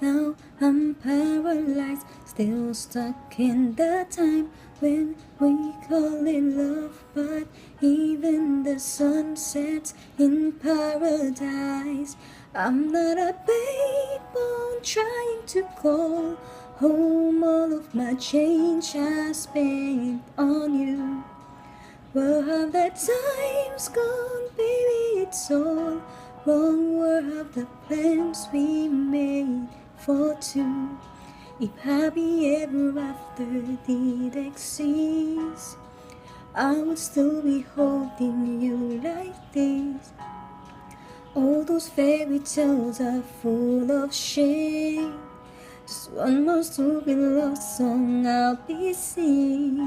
Now I'm paralyzed, still stuck in the time when we call it love. But even the sun sets in paradise. I'm not a payphone trying to call home all of my change I spent on you. Where have the times gone, baby? It's all wrong. Where have the plans we made for two? If happy ever after did exist, I would still be holding you like this. All those fairy tales are full of shame. Just one more stupid love song I'll be singing.